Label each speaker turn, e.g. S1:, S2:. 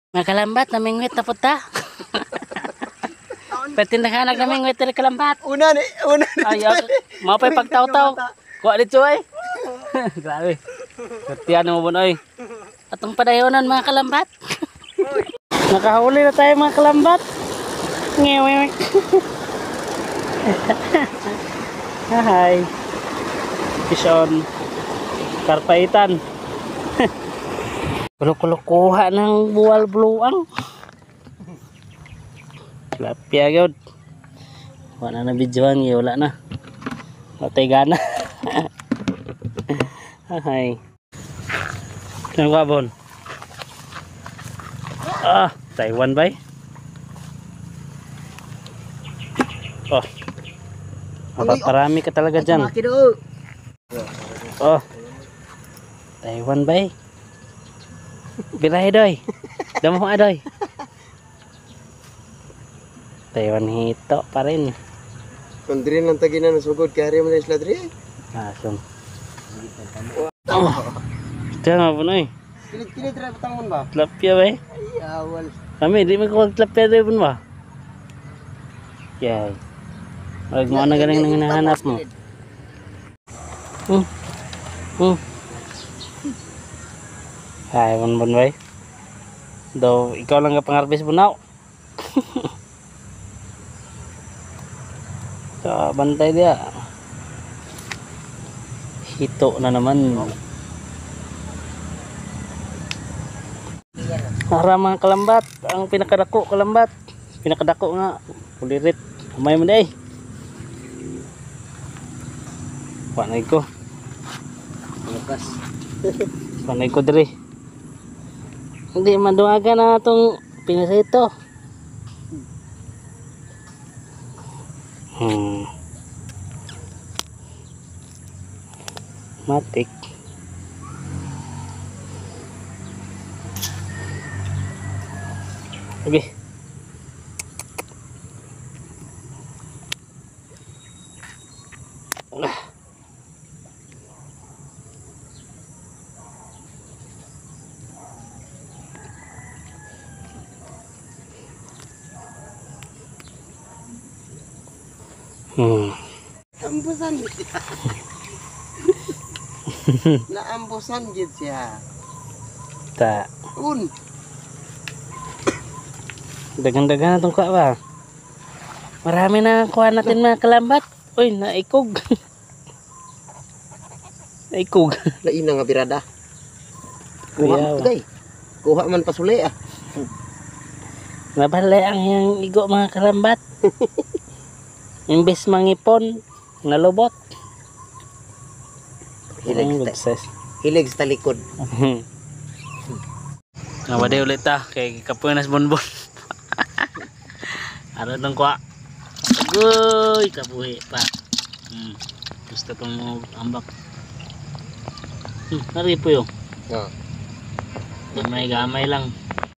S1: Mga kalambat, namingwit na puta. Patindahanag namingwit na kalambat.
S2: Una ni.
S1: Ay, mapay pagtaw-taw. Kuha dito ay. Grabe. Kertian mo bunoy. Atong padayonan mga kalambat. Nakahuli na tayo mga kalambat. Ngewe. Hi. Fish on. Karpaitan. Kulok-kulok kuha ng buwal bluang. Lapya gyud. Wala na videoan, wala na. Matay gana. Hi. Ano ka bon? Taiwan bay. Oh. Mapaparami ka talaga dyan. Oh. Taiwan bay. Birahe doy. Damo adoy. Taiwan hito pa rin.
S2: Kundrin lang taginan ng sugod kaya mo na isla diri.
S1: Asum. Oh. Ito nga po na eh.
S2: Kilit-kilit rin patang mo ba?
S1: Tlapya ba eh?
S2: Ay, awal.
S1: Kami, di magkakagtlapya doon po ba? Yay. Huwag mo na galing nang hinahanap mo. Ay, bon ba eh? Daw, ikaw lang ka pang-harvest bunaw. So, bantay dia. Hito na naman. Para mga kalambat, ang pinakadako kalambat. Pinakadako nga, pulirit. Umay mo day. Panay ko.
S2: Lukas.
S1: Panay ko diri. Hindi maduaga na itong pinasito. Matik. Okay.
S2: Ambusan gid siya. Naambusan gid siya.
S1: Ta.
S2: Un.
S1: Dagan-dagan na itong kuha ba? Marami na kuha natin mga kalambat. Uy, naikog. Naikog.
S2: Lain na nga birada. Kuha
S1: Kuyaw.
S2: man day. Kuha man pasuli ah.
S1: Nabalay ang yung igo mga kalambat. Imbes mangipon, nalubot.
S2: Hilig sa talikod.
S1: Nawaday ulit ta kay kapunas bonbon. Ano nang kuha? Agoy, kabuhi pa. Gusto kong mo ambak. Nari po yun.
S2: Oh.
S1: Gamay lang.